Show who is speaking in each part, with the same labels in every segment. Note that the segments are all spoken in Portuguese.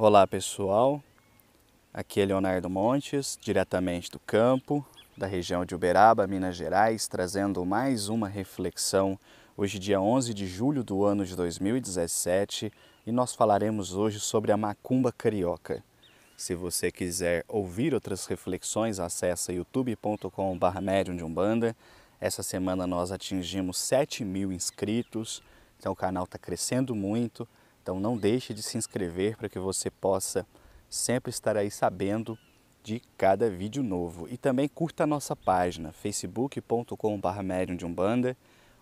Speaker 1: Olá pessoal, aqui é Leonardo Montes, diretamente do campo, da região de Uberaba, Minas Gerais, trazendo mais uma reflexão. Hoje dia 11 de julho do ano de 2017 e nós falaremos hoje sobre a macumba carioca. Se você quiser ouvir outras reflexões, acesse youtube.com/medium de Umbanda. Essa semana nós atingimos 7.000 inscritos, então o canal está crescendo muito. Então não deixe de se inscrever para que você possa sempre estar aí sabendo de cada vídeo novo. E também curta a nossa página, facebook.com/medium de Umbanda,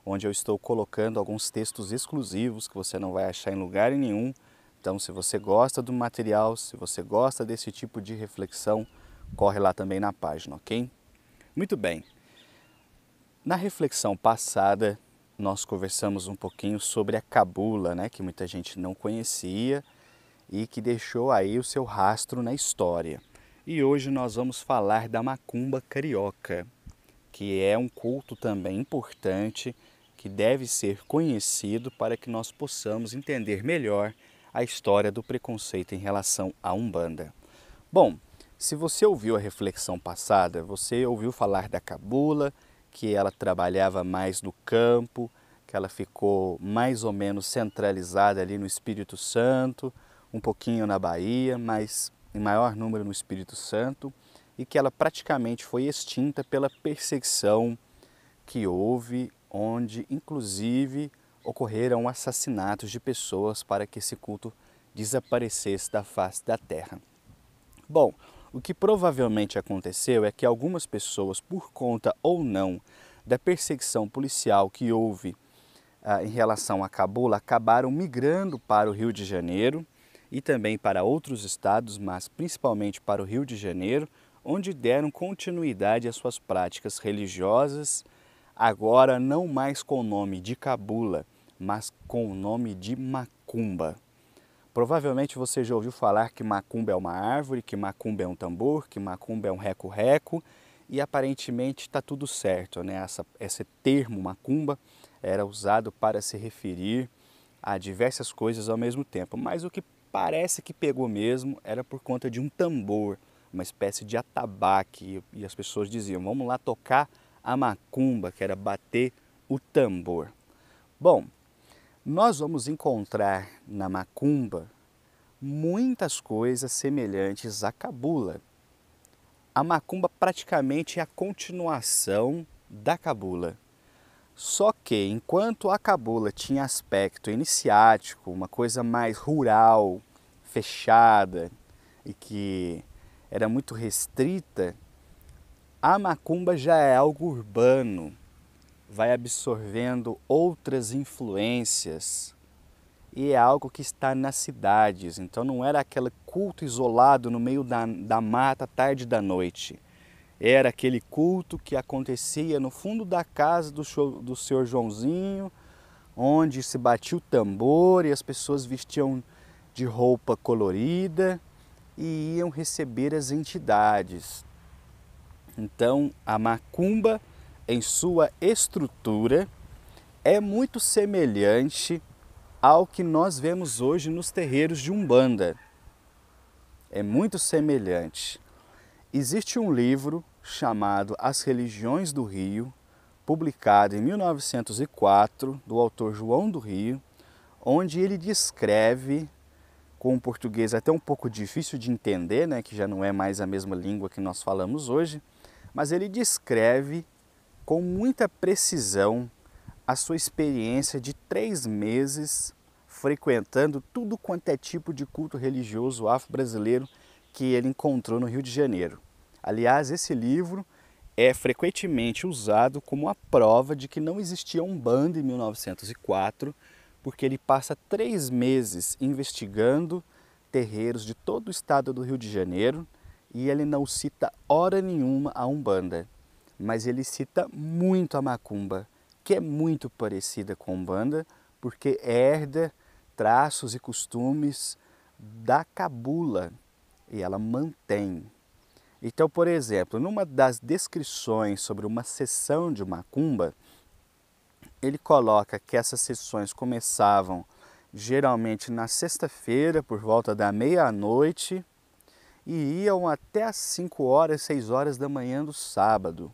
Speaker 1: onde eu estou colocando alguns textos exclusivos que você não vai achar em lugar nenhum. Então se você gosta do material, se você gosta desse tipo de reflexão, corre lá também na página, ok? Muito bem. Na reflexão passada, nós conversamos um pouquinho sobre a cabula, né, que muita gente não conhecia e que deixou aí o seu rastro na história. E hoje nós vamos falar da macumba carioca, que é um culto também importante, que deve ser conhecido para que nós possamos entender melhor a história do preconceito em relação à Umbanda. Bom, se você ouviu a reflexão passada, você ouviu falar da cabula, que ela trabalhava mais no campo, que ela ficou mais ou menos centralizada ali no Espírito Santo, um pouquinho na Bahia, mas em maior número no Espírito Santo, e que ela praticamente foi extinta pela perseguição que houve, onde inclusive ocorreram assassinatos de pessoas para que esse culto desaparecesse da face da terra. Bom, o que provavelmente aconteceu é que algumas pessoas, por conta ou não da perseguição policial que houve em relação à cabula, acabaram migrando para o Rio de Janeiro e também para outros estados, mas principalmente para o Rio de Janeiro, onde deram continuidade às suas práticas religiosas, agora não mais com o nome de cabula, mas com o nome de macumba. Provavelmente você já ouviu falar que macumba é uma árvore, que macumba é um tambor, que macumba é um reco-reco, e aparentemente está tudo certo, né? Esse termo macumba era usado para se referir a diversas coisas ao mesmo tempo, mas o que parece que pegou mesmo era por conta de um tambor, uma espécie de atabaque, e as pessoas diziam, vamos lá tocar a macumba, que era bater o tambor. Bom, nós vamos encontrar na macumba muitas coisas semelhantes à cabula. A macumba praticamente é a continuação da cabula. Só que enquanto a cabula tinha aspecto iniciático, uma coisa mais rural, fechada e que era muito restrita, a macumba já é algo urbano, vai absorvendo outras influências e é algo que está nas cidades. Então não era aquele culto isolado no meio da mata, tarde da noite. Era aquele culto que acontecia no fundo da casa do senhor Joãozinho, onde se batia o tambor e as pessoas vestiam de roupa colorida e iam receber as entidades. Então a macumba, em sua estrutura, é muito semelhante ao que nós vemos hoje nos terreiros de Umbanda. É muito semelhante. Existe um livro chamado As Religiões do Rio, publicado em 1904, do autor João do Rio, onde ele descreve, com um português até um pouco difícil de entender, né, que já não é mais a mesma língua que nós falamos hoje, mas ele descreve com muita precisão a sua experiência de 3 meses frequentando tudo quanto é tipo de culto religioso afro-brasileiro que ele encontrou no Rio de Janeiro. Aliás, esse livro é frequentemente usado como a prova de que não existia Umbanda em 1904, porque ele passa 3 meses investigando terreiros de todo o estado do Rio de Janeiro e ele não cita hora nenhuma a Umbanda, mas ele cita muito a macumba, que é muito parecida com a Umbanda, porque herda traços e costumes da cabula e ela mantém. Então, por exemplo, numa das descrições sobre uma sessão de macumba, ele coloca que essas sessões começavam geralmente na sexta-feira, por volta da meia-noite, e iam até às 5 horas, 6 horas da manhã do sábado.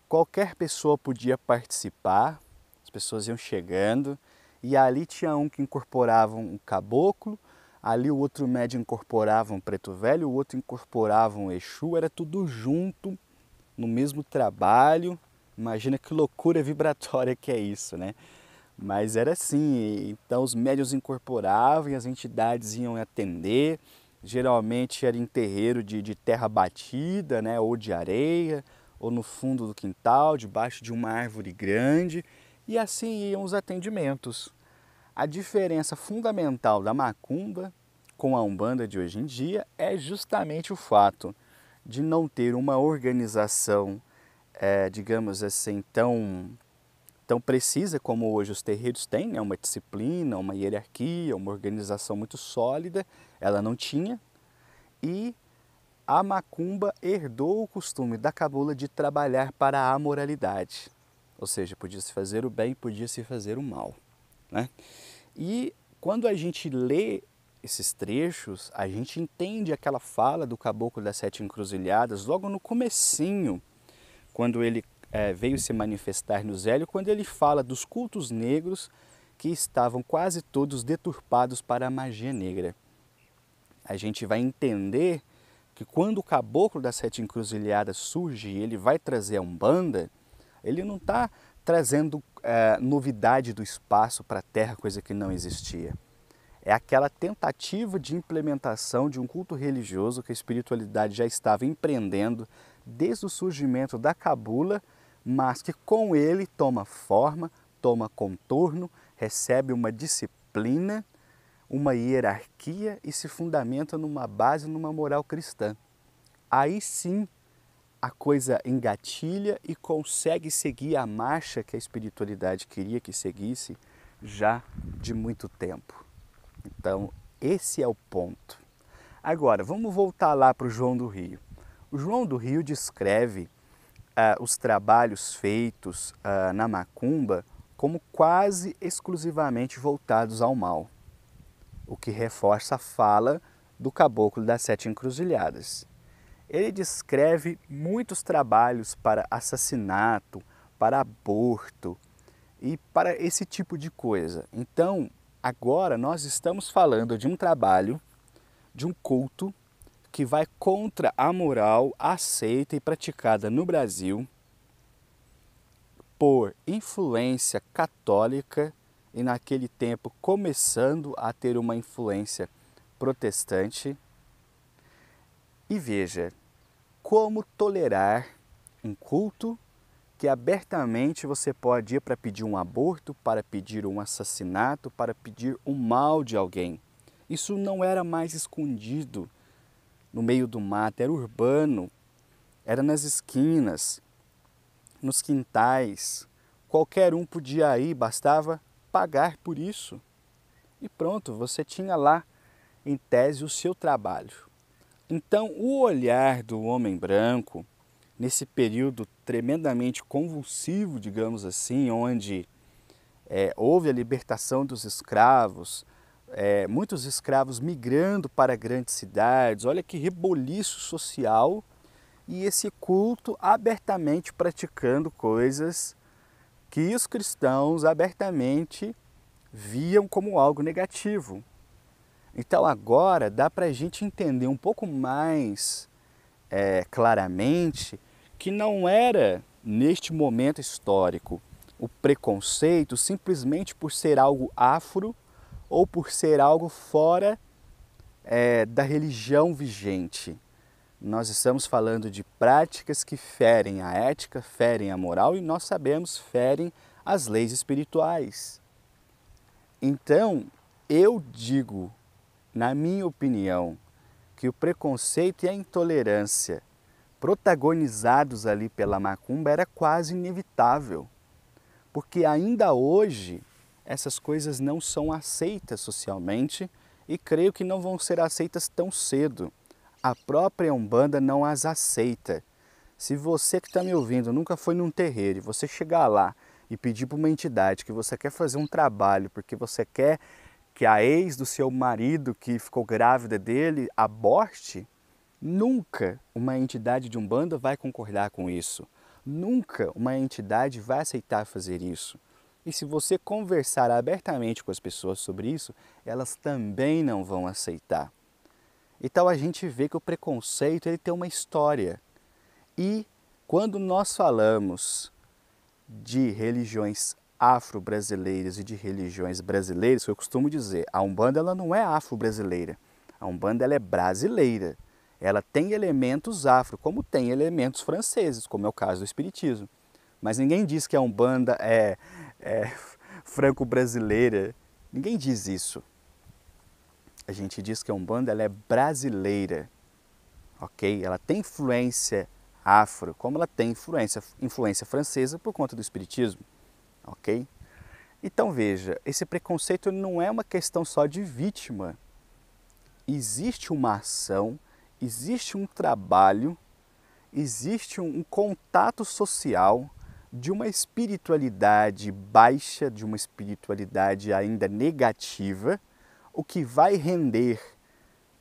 Speaker 1: Qualquer pessoa podia participar, as pessoas iam chegando, e ali tinha um que incorporava um caboclo, ali o outro médium incorporava um preto velho, o outro incorporava um Exu, era tudo junto, no mesmo trabalho. Imagina que loucura vibratória que é isso, né? Mas era assim, então os médiuns incorporavam e as entidades iam atender, geralmente era em terreiro de terra batida, né? Ou de areia, ou no fundo do quintal, debaixo de uma árvore grande, e assim iam os atendimentos. A diferença fundamental da macumba com a umbanda de hoje em dia é justamente o fato de não ter uma organização, digamos assim, tão precisa como hoje os terreiros têm, né? Uma disciplina, uma hierarquia, uma organização muito sólida, ela não tinha. E a macumba herdou o costume da cabula de trabalhar para a amoralidade, ou seja, podia-se fazer o bem, podia-se fazer o mal, né? E quando a gente lê esses trechos, a gente entende aquela fala do Caboclo das Sete Encruzilhadas logo no comecinho, quando ele veio se manifestar no Zélio, quando ele fala dos cultos negros que estavam quase todos deturpados para a magia negra. A gente vai entender que quando o Caboclo das Sete Encruzilhadas surge e ele vai trazer a Umbanda, ele não está trazendo novidade do espaço para a Terra, coisa que não existia. É aquela tentativa de implementação de um culto religioso que a espiritualidade já estava empreendendo desde o surgimento da cabula, mas que com ele toma forma, toma contorno, recebe uma disciplina, uma hierarquia e se fundamenta numa base, numa moral cristã. Aí sim a coisa engatilha e consegue seguir a marcha que a espiritualidade queria que seguisse já de muito tempo. Então, esse é o ponto. Agora, vamos voltar lá para o João do Rio. O João do Rio descreve os trabalhos feitos na macumba como quase exclusivamente voltados ao mal, o que reforça a fala do Caboclo das Sete Encruzilhadas. Ele descreve muitos trabalhos para assassinato, para aborto e para esse tipo de coisa. Então, agora nós estamos falando de um trabalho, de um culto que vai contra a moral aceita e praticada no Brasil por influência católica e naquele tempo começando a ter uma influência protestante. E veja, como tolerar um culto que abertamente você pode ir para pedir um aborto, para pedir um assassinato, para pedir o mal de alguém. Isso não era mais escondido no meio do mato, era urbano, era nas esquinas, nos quintais. Qualquer um podia ir, bastava pagar por isso. E pronto, você tinha lá, em tese, o seu trabalho. Então, o olhar do homem branco, nesse período tremendamente convulsivo, digamos assim, onde houve a libertação dos escravos, muitos escravos migrando para grandes cidades, olha que reboliço social, e esse culto abertamente praticando coisas que os cristãos abertamente viam como algo negativo. Então agora dá para a gente entender um pouco mais claramente que não era neste momento histórico o preconceito simplesmente por ser algo afro ou por ser algo fora da religião vigente. Nós estamos falando de práticas que ferem a ética, ferem a moral e nós sabemos ferem as leis espirituais. Então, eu digo, na minha opinião, que o preconceito e a intolerância protagonizados ali pela macumba era quase inevitável, porque ainda hoje essas coisas não são aceitas socialmente e creio que não vão ser aceitas tão cedo. A própria Umbanda não as aceita. Se você que está me ouvindo nunca foi num terreiro e você chegar lá e pedir para uma entidade que você quer fazer um trabalho porque você quer que a ex do seu marido que ficou grávida dele aborte, nunca uma entidade de Umbanda vai concordar com isso. Nunca uma entidade vai aceitar fazer isso. E se você conversar abertamente com as pessoas sobre isso, elas também não vão aceitar. Então a gente vê que o preconceito ele tem uma história. E quando nós falamos de religiões afro-brasileiras e de religiões brasileiras, eu costumo dizer, a Umbanda ela não é afro-brasileira, a Umbanda ela é brasileira. Ela tem elementos afro, como tem elementos franceses, como é o caso do Espiritismo. Mas ninguém diz que a Umbanda é franco-brasileira, ninguém diz isso. A gente diz que a Umbanda ela é brasileira, ok? Ela tem influência afro, como ela tem influência francesa por conta do Espiritismo, ok? Então veja, esse preconceito não é uma questão só de vítima. Existe uma ação, existe um trabalho, existe um contato social de uma espiritualidade baixa, de uma espiritualidade ainda negativa, o que vai render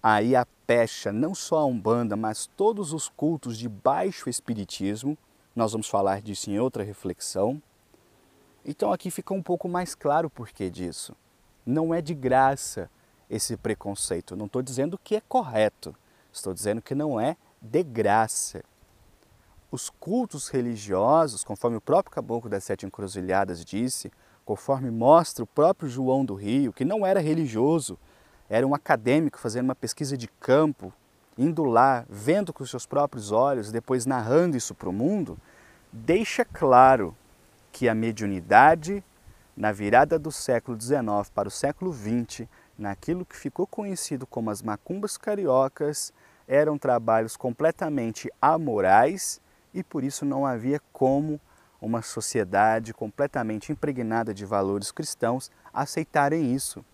Speaker 1: aí a pecha, não só a Umbanda, mas todos os cultos de baixo espiritismo. Nós vamos falar disso em outra reflexão. Então aqui fica um pouco mais claro o porquê disso. Não é de graça esse preconceito. Não estou dizendo que é correto, estou dizendo que não é de graça. Os cultos religiosos, conforme o próprio Caboclo das Sete Encruzilhadas disse, conforme mostra o próprio João do Rio, que não era religioso, era um acadêmico fazendo uma pesquisa de campo, indo lá, vendo com os seus próprios olhos, depois narrando isso para o mundo, deixa claro que a mediunidade, na virada do século XIX para o século XX, naquilo que ficou conhecido como as macumbas cariocas, eram trabalhos completamente amorais e por isso não havia como uma sociedade completamente impregnada de valores cristãos aceitarem isso.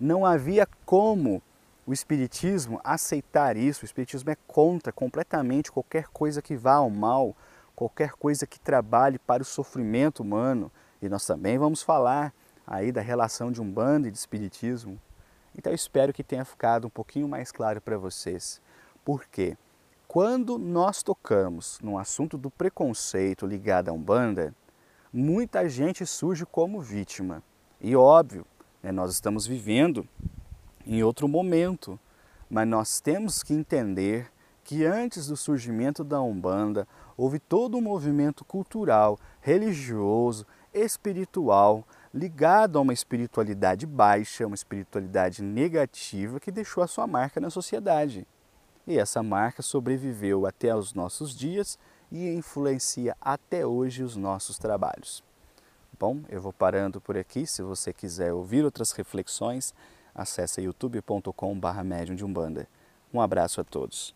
Speaker 1: Não havia como o Espiritismo aceitar isso. O Espiritismo é contra completamente qualquer coisa que vá ao mal, qualquer coisa que trabalhe para o sofrimento humano. E nós também vamos falar aí da relação de Umbanda e de Espiritismo. Então eu espero que tenha ficado um pouquinho mais claro para vocês. Por quê? Quando nós tocamos no assunto do preconceito ligado à Umbanda, muita gente surge como vítima. E óbvio, nós estamos vivendo em outro momento, mas nós temos que entender que antes do surgimento da Umbanda, houve todo um movimento cultural, religioso, espiritual, ligado a uma espiritualidade baixa, uma espiritualidade negativa que deixou a sua marca na sociedade. E essa marca sobreviveu até os nossos dias e influencia até hoje os nossos trabalhos. Bom, eu vou parando por aqui. Se você quiser ouvir outras reflexões, acesse youtube.com/medium de Umbanda. Um abraço a todos.